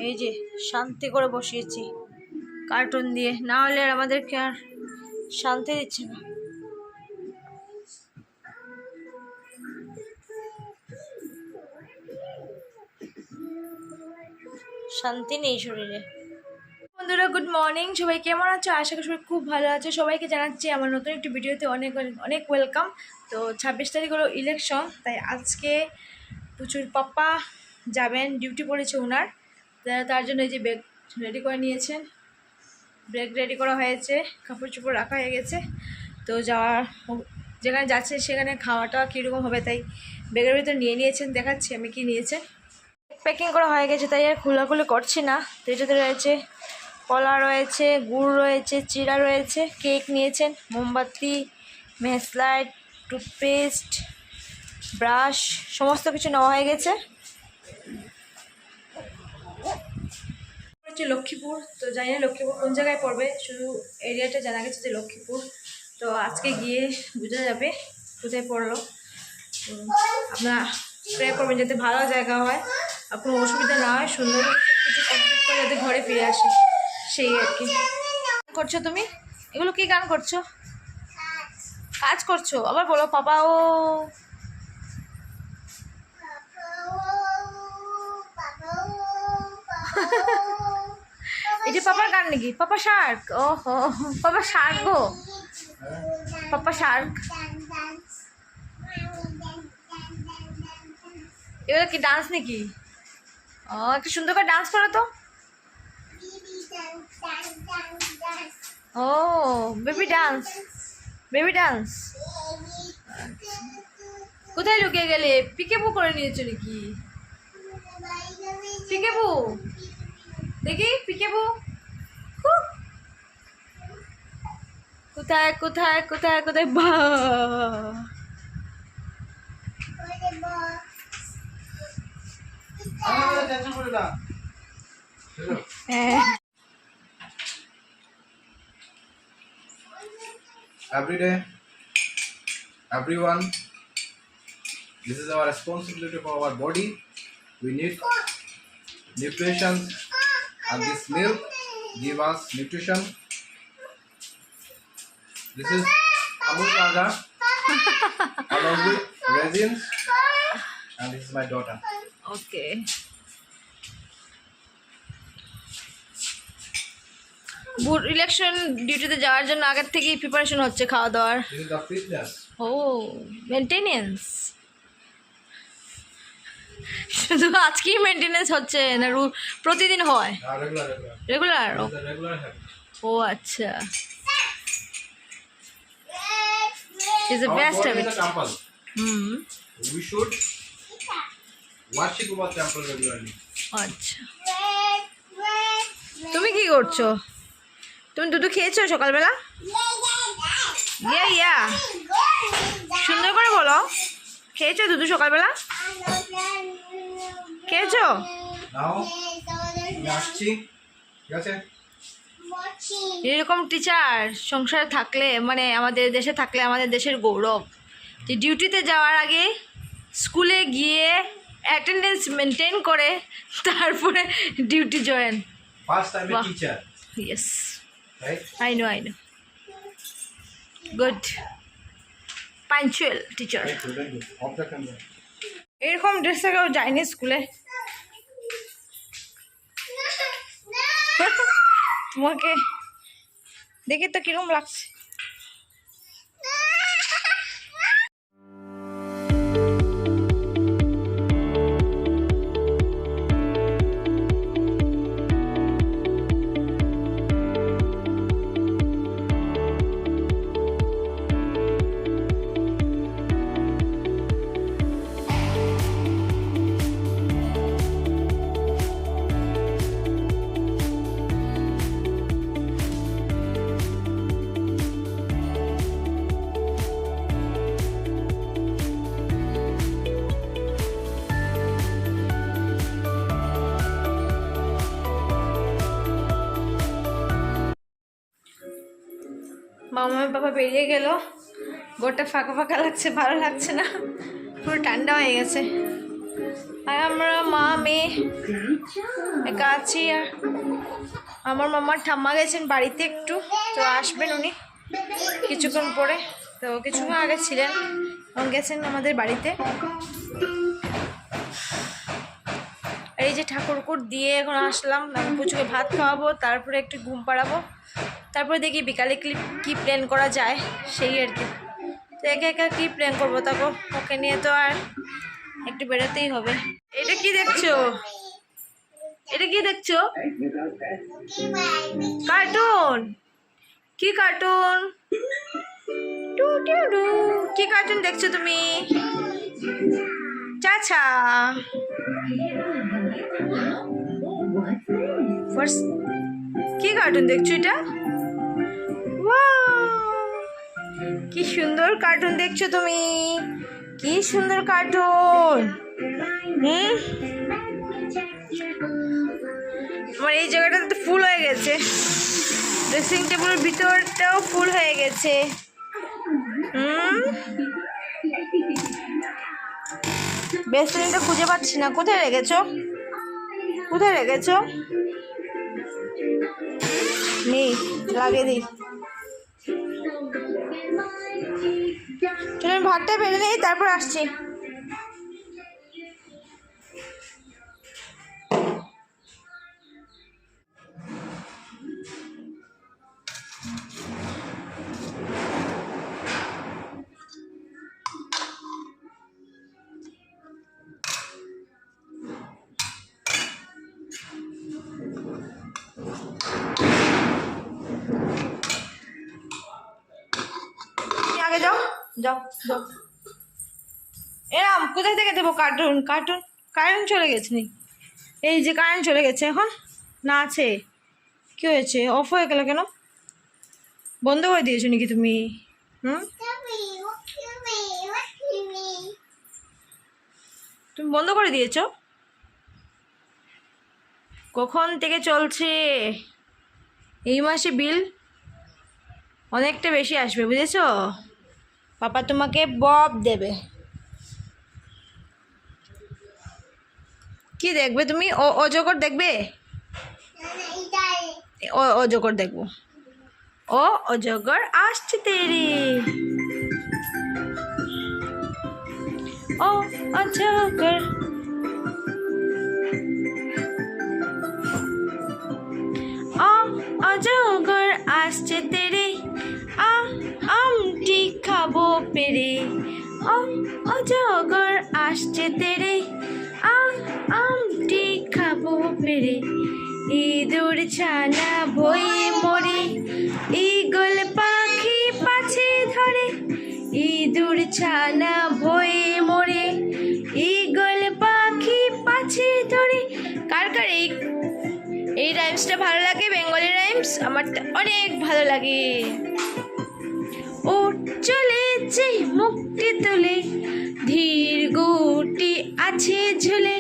এই যে শান্তি করে বসিয়েছি কার্টুন দিয়ে, না হলে আর আমাদেরকে আর শান্তি দিচ্ছে না। শান্তি নেই শরীরে। বন্ধুরা গুড মর্নিং, সবাই কেমন আছো? আশা করি সবাই খুব ভালো আছে। সবাইকে জানাচ্ছি আমার নতুন একটি ভিডিওতে অনেক অনেক ওয়েলকাম। তো 26 তারিখ হলো ইলেকশন, তাই আজকে প্রচুর পাপ্পা যাবেন, ডিউটি পড়েছে ওনার, তার জন্য এই যে ব্যাগ রেডি করে নিয়েছেন, ব্যাগ রেডি করা হয়েছে, কাপড় চোপড় রাখা হয়ে গেছে। তো যাওয়ার যেখানে যাচ্ছে সেখানে খাওয়াটা কীরকম হবে তাই ব্যাগের ভিতর নিয়ে নিয়েছেন, দেখাচ্ছি আমি কি নিয়েছেন। প্যাকিং করা হয়ে গেছে তাই আর খোলাখুলি করছি না। তো এটাতে রয়েছে কলা রয়েছে, গুড় রয়েছে, চিড়া রয়েছে, কেক নিয়েছেন, মোমবাতি, মেসলাইট, টুথপেস্ট, ব্রাশ, সমস্ত কিছু নেওয়া হয়ে গেছে। হচ্ছে লক্ষ্মীপুর, তো জানি না লক্ষ্মীপুর কোন জায়গায় পড়বে, শুধু এরিয়াটা জানা গেছে যে লক্ষ্মীপুর। তো আজকে গিয়ে বোঝা যাবে কোথায় পড়লো। তো আপনারা প্রে করবেন যাতে ভালো জায়গা হয় আর কোনো অসুবিধা না হয়, সুন্দর সব কিছু কমপ্লিট করে যাতে ঘরে ফিরে আসে, সেই আর কি। করছো তুমি এগুলো কি গান করছো? কাজ করছো? আবার বলো পাপা ও। এটা পাপার গান নাকি? পাপা শার্ক? ও হো, পাপা শার্ক গো, পাপা শার্ক। এগুলো কি ডান্স নাকি? ও একটু সুন্দর করে ডান্স করো তো। ও বেবি ডান্স, বেবি ডান্স। কোথায় লুকিয়ে গেলে? পিকেবু করে নিয়েছো নাকি? পিকেবু দেখি, পিকেবু কোথায় কোথায় কোথায় কোথায়? বা Every day, everyone, this is our responsibility for our body. We need nutrition, and this milk give us nutrition. This is Amul Raja, along with raisins, and this is my daughter. Okay. Boot election ডিউটিতে যাওয়ার জন্য আগের থেকেই preparation হচ্ছে খাওয়া দাওয়ার। This is the fitness. ও maintenance, শুধু আজকেই মেনটেনেন্স হচ্ছে না প্রতিদিন হয়? Regular. Regular? This is the regular habit. ও আচ্ছা, is the Our best body habit. is a temple. হুম, We should worship our temple regularly. আচ্ছা। তুমি কি করছো? তুমি দুধ খেয়েছো সকালবেলা? ইয়া সুন্দর করে বলো, খেয়েছো দুধ সকালবেলা? খেয়েছো? Now, we আসছি, ঠিক আছে? এরকম টিচার সংসারে থাকলে, মানে আমাদের দেশে থাকলে আমাদের দেশের গৌরব। যে ডিউটিতে যাওয়ার আগে স্কুলে গিয়ে অ্যাটেন্ডেন্স মেনটেন করে তারপরে duty join. First time a Wow. teacher, yes, right? I know good, punctual teacher. Thank you. Off the camera. এরকম ড্রেসে কেউ যায়নি স্কুলে? তোমাকে দেখে তো কিরকম লাগছে। মামা বাবা বেরিয়ে গেল, ঘরটা ফাঁকা ফাঁকা লাগছে, ভালো লাগছে না, পুরো ঠান্ডা হয়ে গেছে। আর আমরা মা মেয়ে একা আছি। আর আমার মামার ঠাম্মা গেছেন বাড়িতে একটু, তো আসবেন উনি কিছুক্ষণ পরে। তো কিছুক্ষণ আগে ছিলেন, গেছেন আমাদের বাড়িতে। এই যে ঠাকুরকুট দিয়ে এখন আসলাম, আমি পুচুকে ভাত খাওয়াবো, তারপরে একটু ঘুম পাড়াবো, তারপরে দেখি বিকালে কি প্ল্যান করা যায় সেই আর কি। তো একা একা কী প্ল্যান করবো, তারপর ওকে নিয়ে তো আর একটু বেরোতেই হবে। এটা কি দেখছো? এটা কি দেখছো? কার্টুন। কি কার্টুন? কি কার্টুন দেখছো তুমি? চাচা কি কার্টুন দেখছো এটা? কি সুন্দর কার্টুন দেখছো তুমি, কি সুন্দর কার্টুন। আমার এই জায়গাটা তো ফুল হয়ে গেছে, ড্রেসিং টেবিলের ভিতরটাও ফুল হয়ে গেছে। বেসলিনটা খুঁজে পাচ্ছি না, কোথায় রেখেছো? কোথায় রেখেছো? নেই, লাগিয়ে দিই। চলুন ভাতটা বেড়ে নেই, তারপর আসছি। আগে যাও যাও যাও। এরাম কোথায় থেকে দেবো কার্টুন? কার্টুন কারেন্ট চলে গেছে নি? এই যে কারেন্ট চলে গেছে, এখন না আছে। কি হয়েছে, অফ হয়ে গেল কেন? বন্ধ করে দিয়েছো নাকি তুমি? তুমি বন্ধ করে দিয়েছো? কখন থেকে চলছে? এই মাসে বিল অনেকটা বেশি আসবে, বুঝেছো? পাপা তোমাকে বব দেবে। কি দেখবে তুমি? অজগর দেখবে? অজগর দেখবো। ও অজগর আসছে তেরে। ও অজগর, ও অজগর আসছে তেরে, আমটি খাবো পেরে। ও অজগর আসছে তেরে, আমটি খাবো পেরে। ইঁদুর ছানা ভয়ে মরে, ঈগল পাখি পাছে ধরে। ইঁদুর ছানা ভয়ে মরে, ঈগল পাখি পাছে ধরে। কার কার এই রাইমসটা ভালো লাগে? বেঙ্গলি রাইমস আমার অনেক ভালো লাগে। ও চলেছে মুক্তি তুলে, ধীর গুটি আছে ঝুলে।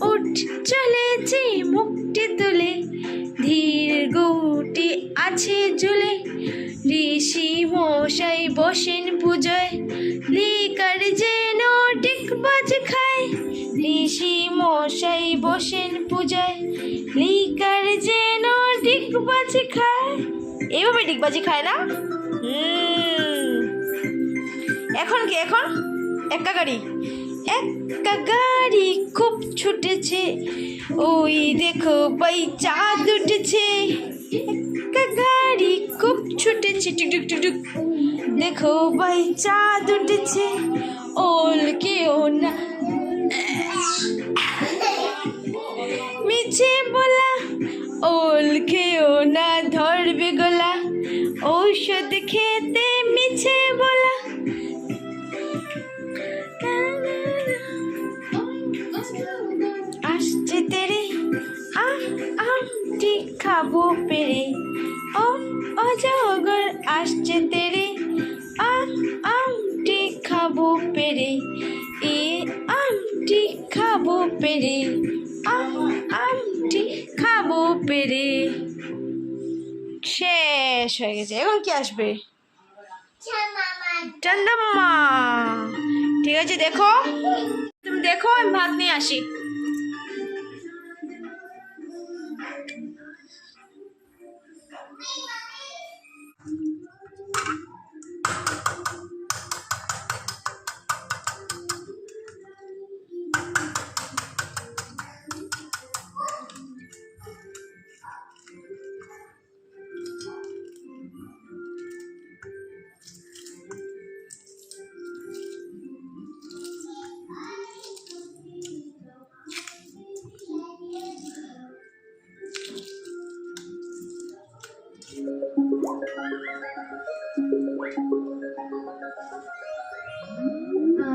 উঠ চলেছে মুক্তি তুলে, ধীর গুটি আছে ঝুলে। ঋষি মশাই বসেন পুজোয়, লিকার যেন ডিগবাজ খায়। ঋষি মশাই বসেন পূজায়, লিকার যেন ডিগবাজি খায়। এইভাবে ডিগবাজি খায় না? এখন কি? এখন একা গাড়ি, একা গাড়ি খুব ছুটেছে, ওই দেখো ভাই চাঁদ উঠেছে। একা গাড়ি খুব ছুটেছে, টুক টুক টুক, দেখো ভাই চাঁদ উঠেছে। ওল কেও না মিছে বলা, ওল খেও না ধরবে গলা। ঔষধ খেতে মিছে বলা। আসছে তেরে, আমটি খাবো পেরে। ও অজগর আসছে তেরে, আমটি খাবো পেরে। এ আমটি খাবো পেরে, আমটি খাবো পেরে। শেষ হয়ে গেছে। এখন কি আসবে? চন্দাম্মা। ঠিক আছে, দেখো তুমি দেখো আমি ভাত নিয়ে আসি।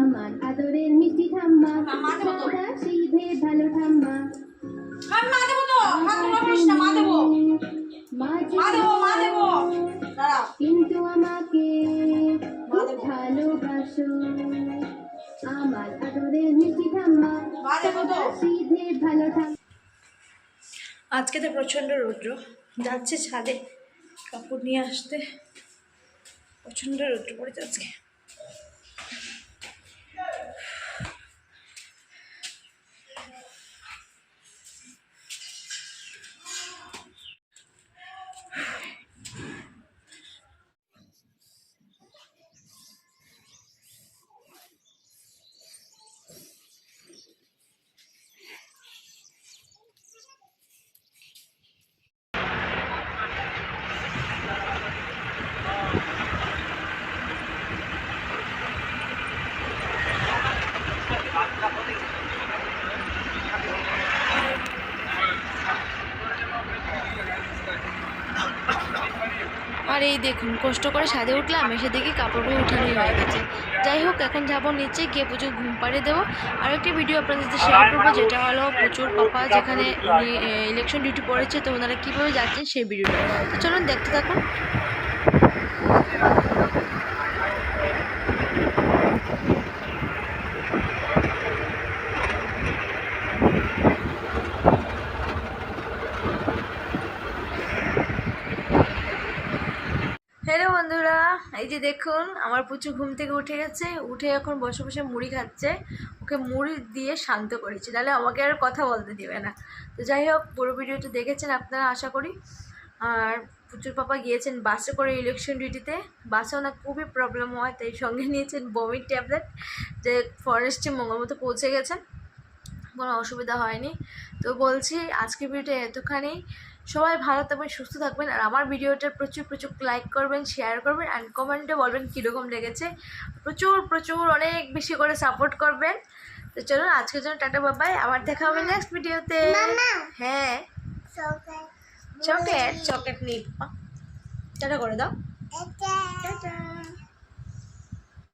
আমার আদরের মিষ্টি ঠাম্মা সাদা সিধে ভালো ঠাম্মা মা কিন্তু আমাকে ভালোবাসো আমার আদরের মিষ্টি ঠাম্মা সাদা সিধে ভালো ঠাম্মা। আজকে তো প্রচণ্ড রৌদ্র, যাচ্ছে ছাদে কাপড় নিয়ে আসতে, প্রচণ্ড রৌদ্র পড়েছে আজকে। আর এই দেখুন কষ্ট করে ছাদে উঠলাম, এসে দেখি কাপড়গুলো উঠানোই হয়ে গেছে। যাই হোক, এখন যাবো নিচে গিয়ে পুজো ঘুম পাড়িয়ে দেবো। আর একটি ভিডিও আপনাদের সাথে শেয়ার করবো, যেটা হলো প্রচুর পাপা যেখানে ইলেকশন ডিউটি পড়েছে, তো ওনারা কীভাবে যাচ্ছেন সেই ভিডিওটা। তো চলুন দেখতে থাকুন। হ্যালো বন্ধুরা, এই যে দেখুন আমার পুচু ঘুম থেকে উঠে গেছে, উঠে এখন বসে বসে মুড়ি খাচ্ছে। ওকে মুড়ি দিয়ে শান্ত করেছি, নাহলে আমাকে আর কথা বলতে দেবে না। তো যাই হোক, পুরো ভিডিওটা দেখেছেন আপনারা আশা করি। আর পুচুর পাপা গিয়েছেন বাসে করে ইলেকশন ডিউটিতে। বাসে ওনার খুবই প্রবলেম হয়, তাই সঙ্গে নিয়েছেন বমির ট্যাবলেট, যে ফরেস্টে মঙ্গলমতো পৌঁছে গেছেন, কোনো অসুবিধা হয়নি। তো বলছি আজকের ভিডিওটা এতখানি। সবাই ভালো থাকবেন, সুস্থ থাকবেন, আর আমার ভিডিওটা প্রচুর প্রচুর লাইক করবেন, শেয়ার করবেন, অ্যান্ড কমেন্টে বলবেন কীরকম লেগেছে। প্রচুর প্রচুর অনেক বেশি করে সাপোর্ট করবেন। তো চলুন আজকের জন্য টাটা বাবাই, আবার দেখা হবে নেক্সট ভিডিওতে। হ্যাঁ, চকলেট চকলেট নিই, টাটা করে দাও।